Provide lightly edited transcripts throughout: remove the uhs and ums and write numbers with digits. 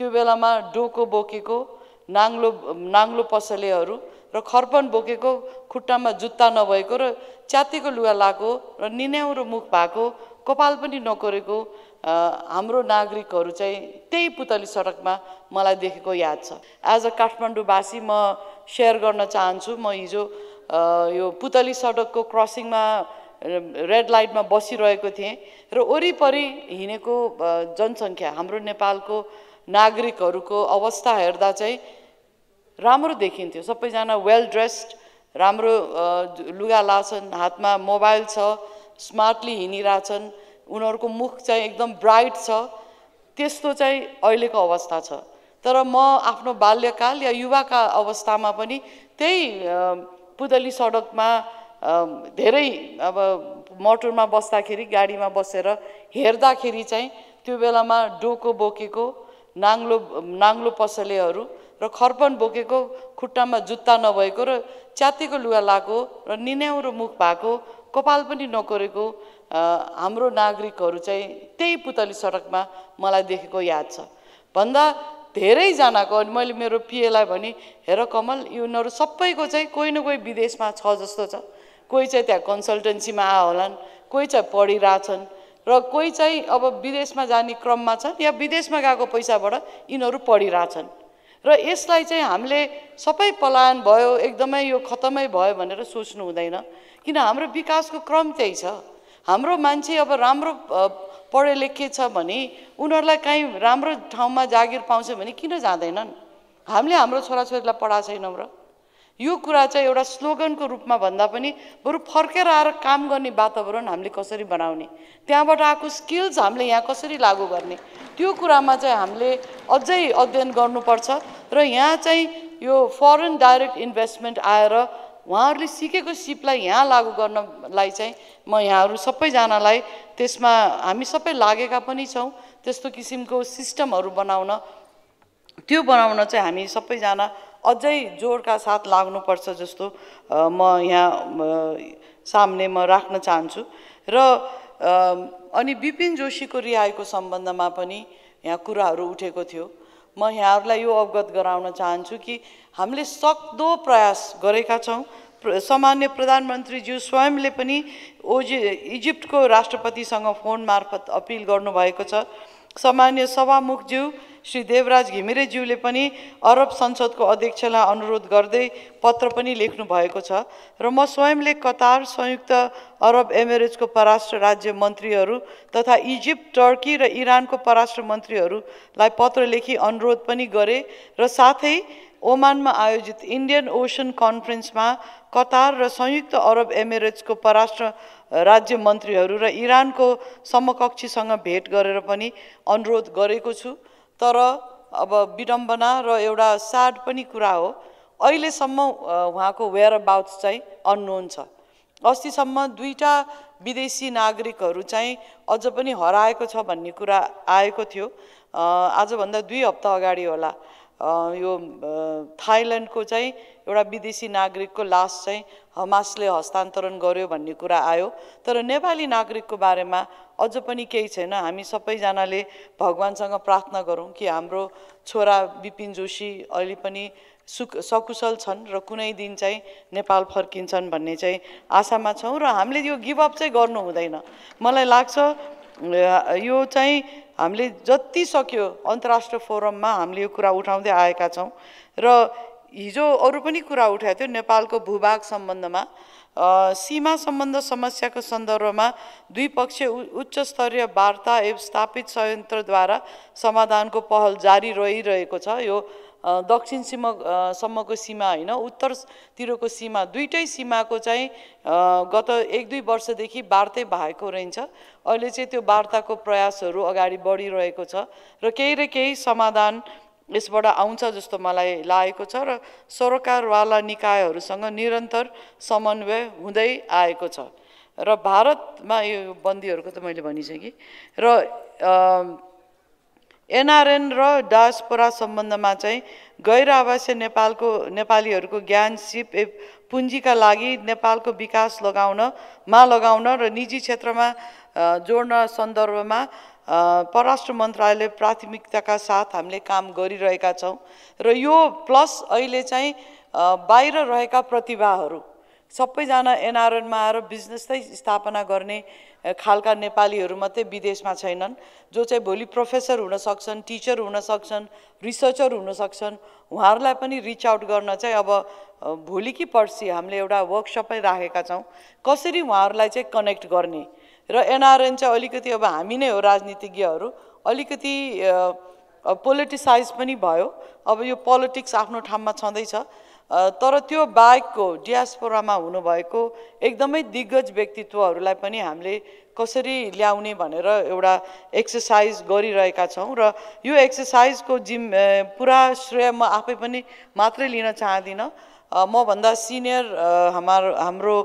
त्यो बेलामा डोको बोकेको नाङ्लो पसलेहरू र खर्पन बोकेको खुट्टामा जुत्ता नभएको र च्यातेको लुगा लाएको र निन्याउरो मुख भएको कपाल पनि नकोरेको हाम्रो नागरिकहरू चाहिँ त्यही पुतली सडकमा मलाई देखेको याद छ। एज अ काठमाडौँवासी म सेयर गर्न चाहन्छु, म हिजो यो पुतली सडकको क्रसिङमा रेड लाइटमा बसिरहेको थिएँ र वरिपरि हिँडेको जनसङ्ख्या हाम्रो नेपालको नागरिकहरूको अवस्था हेर्दा चाहिँ राम्रो देखिन्थ्यो। सबैजना वेल ड्रेस्ड, राम्रो लुगा लाछन्, हातमा मोबाइल छ, स्मार्टली हिँडिरहेछन्, उनीहरूको मुख चाहिँ एकदम ब्राइट छ। त्यस्तो चाहिँ अहिलेको अवस्था छ। तर म आफ्नो बाल्यकाल या युवाका अवस्थामा पनि त्यही पुतली सडकमा धेरै अब मोटरमा बस्दाखेरि, गाडीमा बसेर हेर्दाखेरि चाहिँ त्यो बेलामा डोको बोकेको नाङ्लो पसलेहरू र खर्पन बोकेको खुट्टामा जुत्ता नभएको र च्यातेको लुगा लाएको र निन्याउरो मुख भएको कपाल पनि नकोरेको हाम्रो नागरिकहरू चाहिँ त्यही पुतली सडकमा मलाई देखेको याद छ। भन्दा धेरैजनाको, अनि मैले मेरो पिएलाई भने हेर कमल, यिनीहरू सबैको चाहिँ कोही न कोही विदेशमा छ जस्तो छ। कोही चाहिँ त्यहाँ कन्सल्टेन्सीमा आयो होलान्, कोही चाहिँ पढिरहेछन् र कोही चाहिँ अब विदेशमा जाने क्रममा छन् या विदेशमा गएको पैसाबाट यिनीहरू पढिरहेछन्। र यसलाई चाहिँ हामीले सबै पलायन भयो, एकदमै यो खतमै भयो भनेर सोच्नु हुँदैन, किन हाम्रो विकासको क्रम त्यही छ। हाम्रो मान्छे अब राम्रो पढे लेखे छ भने उनीहरूलाई कहीँ राम्रो ठाउँमा जागिर पाउँछ भने किन जाँदैनन्? हामीले हाम्रो छोराछोरीलाई पढाएको छैनौँ र? यो कुरा चाहिँ एउटा स्लोगनको रूपमा भन्दा पनि बरु फर्केर आएर काम गर्ने वातावरण हामीले कसरी बनाउने, त्यहाँबाट आएको स्किल्स हामीले यहाँ कसरी लागू गर्ने, त्यो कुरामा चाहिँ हामीले अझै अध्ययन गर्नुपर्छ। र यहाँ चाहिँ यो फरेन डाइरेक्ट इन्भेस्टमेन्ट आएर उहाँहरूले सिकेको सिपलाई यहाँ लागू गर्नलाई चाहिँ म यहाँहरू सबैजनालाई त्यसमा हामी सबै लागेका पनि छौँ। त्यस्तो किसिमको सिस्टमहरू बनाउन, त्यो बनाउन चाहिँ हामी सबैजना अझै जोडका साथ लाग्नुपर्छ जस्तो म यहाँ सामने म राख्न चाहन्छु। र अनि विपिन जोशीको रिहाईको सम्बन्धमा पनि यहाँ कुराहरू उठेको थियो। म यहाँहरूलाई यो अवगत गराउन चाहन्छु कि हामीले सक्दो प्रयास गरेका छौँ। सामान्य प्रधानमन्त्रीज्यू स्वयंले पनि इजिप्टको राष्ट्रपतिसँग फोन मार्फत अपिल गर्नुभएको छ। सामान्य सभामुखज्यू श्री देवराज घिमिरेज्यूले पनि अरब संसदको अध्यक्षलाई अनुरोध गर्दै पत्र पनि लेख्नु भएको छ। र म स्वयंले कतार, संयुक्त अरब एमिरेट्सको परराष्ट्र राज्य मन्त्रीहरू तथा इजिप्ट, टर्की र इरानको परराष्ट्र मन्त्रीहरूलाई पत्र लेखी अनुरोध पनि गरे र साथै ओमानमा आयोजित इन्डियन ओसन कन्फरेन्समा कतार र संयुक्त अरब एमिरेट्सको परराष्ट्र राज्य मन्त्रीहरू र इरानको समकक्षीसँग भेट गरेर पनि अनुरोध गरेको छु। तर अब विडम्बना र एउटा स्याड पनि कुरा हो, अहिलेसम्म उहाँको वेयर अबाउट्स चाहिँ अननोन छ। अस्तिसम्म 2टा विदेशी नागरिकहरू चाहिँ अझ पनि हराएको छ भन्ने कुरा आएको थियो। आजभन्दा 2 हप्ता अगाडि होला, यो थाइल्यान्डको चाहिँ एउटा विदेशी नागरिकको लास चाहिँ हमासले हस्तान्तरण गर्यो भन्ने कुरा आयो। तर नेपाली नागरिकको बारेमा अझ पनि केही छैन। हामी सबैजनाले भगवानसँग प्रार्थना गरौँ कि हाम्रो छोरा विपिन जोशी अहिले पनि सकुशल छन् र कुनै दिन चाहिँ नेपाल फर्किन्छन् भन्ने चाहिँ आशामा छौँ। र हामीले यो गिभ अप चाहिँ गर्नु हुँदैन। मलाई लाग्छ यो चाहिँ हामीले जति सक्यो अन्तर्राष्ट्रिय फोरममा हामीले यो कुरा उठाउँदै आएका छौँ। र हिजो अरू पनि कुरा उठाएको थियो नेपालको भूभाग सम्बन्धमा, सीमा सम्बन्ध समस्याको सन्दर्भमा द्विपक्षीय उच्च स्तरीय वार्ता एवं स्थापित संयन्त्रद्वारा समाधानको पहल जारी रहिरहेको छ। यो दक्षिण सम्मको सीमा होइन, उत्तरतिरको सीमा, दुईटै सीमाको चाहिँ गत 1-2 वर्षदेखि वार्तै भएको रहन्छ। अहिले चाहिँ त्यो वार्ताको प्रयासहरू अगाडि बढिरहेको छ र केही समाधान यसबाट आउँछ जस्तो मलाई लागेको छ। र सरकारवाला निकायहरूसँग निरन्तर समन्वय हुँदै आएको छ। र भारतमा यो बन्दीहरूको त मैले भनिसकेँ। र एनआरएन र डायस्पोरा सम्बन्धमा चाहिँ गैर आवासीय नेपालीहरूको ज्ञान, सिप पुँजीका लागि नेपालको विकास लगाउन र निजी क्षेत्रमा जोड्न सन्दर्भमा परराष्ट्र मन्त्रालयले प्राथमिकताका साथ हामीले काम गरिरहेका छौँ र यो प्लस अहिले चाहिँ बाहिर रहेका प्रतिभाहरू सबैजना एनआरएनमा आएर बिजनेस चाहिँ स्थापना गर्ने खालका नेपालीहरू मात्रै विदेशमा छैनन् जो चाहिँ भोलि प्रोफेसर हुन सक्छन्, टिचर हुन सक्छन्, रिसर्चर हुन सक्छन्। उहाँहरूलाई पनि रिच आउट गर्न चाहिँ अब भोलि कि पर्सि हामीले एउटा वर्कसपै राखेका छौँ कसरी उहाँहरूलाई चाहिँ कनेक्ट गर्ने र एनआरएन चाहिँ अलिकति अब हामी नै हो राजनीतिज्ञहरू अलिकति पोलिटिसाइज पनि भयो। अब यो पोलिटिक्स आफ्नो ठाउँमा छँदैछ तर त्यो बाहेकको डियास्पोरामा हुनुभएको एकदमै दिग्गज व्यक्तित्वहरूलाई पनि हामीले कसरी ल्याउने भनेर एउटा एक्सर्साइज गरिरहेका छौँ र यो एक्सर्साइजको पुरा श्रेय म आफै पनि मात्रै लिन चाहदिनँ। म भन्दा सिनियर हाम्रो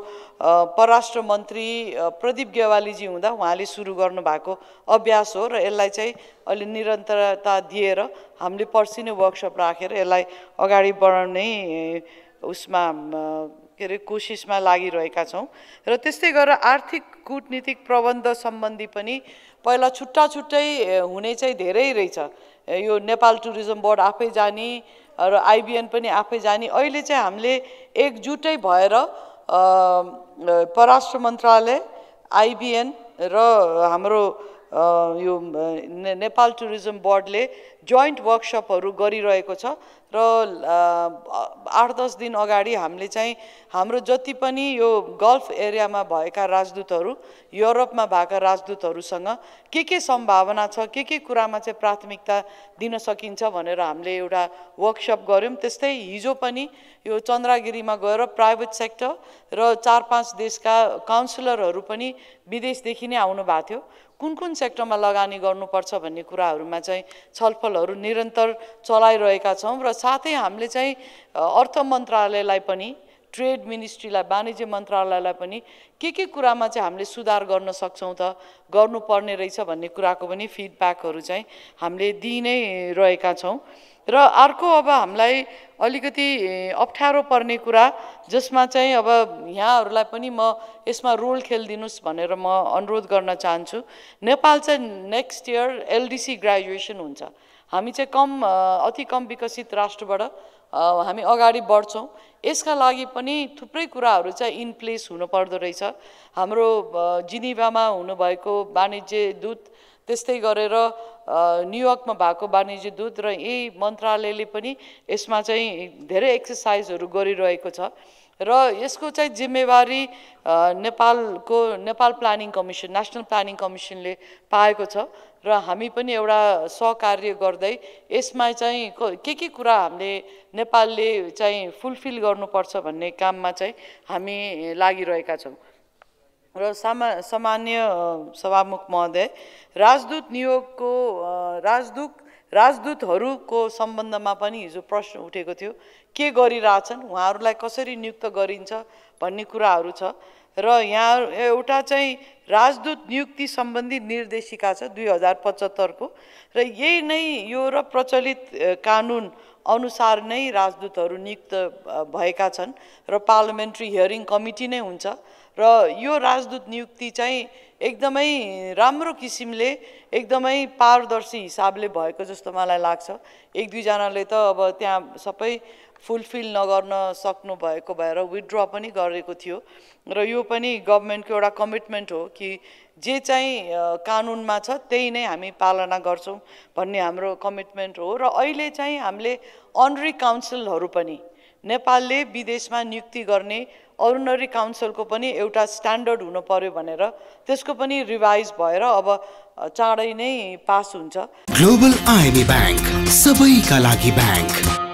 परराष्ट्र मन्त्री प्रदीप गेवालीजी हुँदा उहाँले सुरु गर्नुभएको अभ्यास हो र यसलाई चाहिँ अलि निरन्तरता दिएर हामीले पर्सि नै वर्कसप राखेर यसलाई अगाडि बढाउने उसमा के अरे कोसिसमा लागिरहेका छौँ र त्यस्तै गरेर आर्थिक कूटनीतिक प्रबन्ध सम्बन्धी पनि पहिला छुट्टै हुने चाहिँ धेरै रहेछ। यो नेपाल टुरिज्म बोर्ड आफै जाने र आइबिएन पनि आफै जाने। अहिले चाहिँ हामीले एकजुटै भएर परराष्ट्र मन्त्रालय, आइबिएन र हाम्रो यो नेपाल टुरिज्म बोर्डले जोइन्ट वर्कसपहरू गरिरहेको छ र 8-10 दिन अगाडि हामीले चाहिँ हाम्रो जति पनि यो गल्फ एरियामा भएका राजदूतहरू, युरोपमा भएका राजदूतहरूसँग के सम्भावना छ, के कुरामा चाहिँ प्राथमिकता दिन सकिन्छ भनेर हामीले एउटा वर्कसप गऱ्यौँ। त्यस्तै हिजो पनि यो चन्द्रगिरीमा गएर प्राइभेट सेक्टर र 4-5 देशका काउन्सिलरहरू पनि विदेशदेखि नै आउनु भएको थियो। कुन सेक्टरमा लगानी गर्नुपर्छ भन्ने कुराहरूमा चाहिँ छलफलहरू निरन्तर चलाइरहेका छौँ र साथै हामीले चाहिँ अर्थ मन्त्रालयलाई पनि, ट्रेड मिनिस्ट्रीलाई, वाणिज्य मन्त्रालयलाई पनि के कुरामा चाहिँ हामीले सुधार गर्न सक्छौँ त, गर्नुपर्ने रहेछ भन्ने कुराको पनि फिडब्याकहरू चाहिँ हामीले दिइ नै रहेका छौँ। र अर्को अब हामीलाई अलिकति अप्ठ्यारो पर्ने कुरा जसमा चाहिँ अब यहाँहरूलाई पनि म यसमा रोल खेलिदिनुस् भनेर म अनुरोध गर्न चाहन्छु। नेपाल चाहिँ नेक्स्ट इयर एलडिसी ग्रेजुएसन हुन्छ। हामी चाहिँ अति कम विकसित राष्ट्रबाट हामी अगाडि बढ्छौँ। यसका लागि पनि थुप्रै कुराहरू चाहिँ इन प्लेस हुनुपर्दो रहेछ। हाम्रो जिनिभामा हुनुभएको वाणिज्य दूत, त्यस्तै गरेर न्युयोर्कमा भएको वाणिज्य दूत र यही मन्त्रालयले पनि यसमा चाहिँ धेरै एक्सर्साइजहरू गरिरहेको छ र यसको चाहिँ जिम्मेवारी Nepal planning commission, national planning कमिसनले पाएको छ र हामी पनि एउटा सहकार्य गर्दै यसमा चाहिँ के कुरा हामीले नेपालले चाहिँ फुलफिल गर्नुपर्छ भन्ने काममा चाहिँ हामी लागिरहेका छौँ। र सामान्य सभामुख महोदय, राजदूत नियोगको राजदूतहरूको सम्बन्धमा पनि हिजो प्रश्न उठेको थियो। के गरिरहेछन्, उहाँहरूलाई कसरी नियुक्त गरिन्छ भन्ने कुराहरू छ र यहाँ एउटा चाहिँ राजदूत नियुक्ति सम्बन्धी निर्देशिका छ 2075 को र यही नै यो र प्रचलित कानुन अनुसार नै राजदूतहरू नियुक्त भएका छन् र पार्लियामेन्ट्री हियरिङ कमिटी नै हुन्छ र यो राजदूत नियुक्ति चाहिँ एकदमै राम्रो किसिमले, एकदमै पारदर्शी हिसाबले भएको जस्तो मलाई लाग्छ। 1-2 जनाले त अब त्यहाँ सबै फुलफिल नगर्न सक्नु भएको भएर विथड्र पनि गरेको थियो र यो पनि गभर्नमेन्टको एउटा कमिटमेन्ट हो कि जे चाहिँ कानुनमा छ त्यही नै हामी पालना गर्छौँ भन्ने हाम्रो कमिटमेन्ट हो। र अहिले चाहिँ हामीले अनरी काउन्सिलहरू पनि नेपालले विदेशमा नियुक्ति गर्ने अरुनरी काउन्सिलको पनि एउटा स्ट्यान्डर्ड हुनु पर्यो भनेर त्यसको पनि रिभाइज भएर अब चाँडै नै पास हुन्छ। ग्लोबल आइएमए बैंक सबैका लागि बैंक।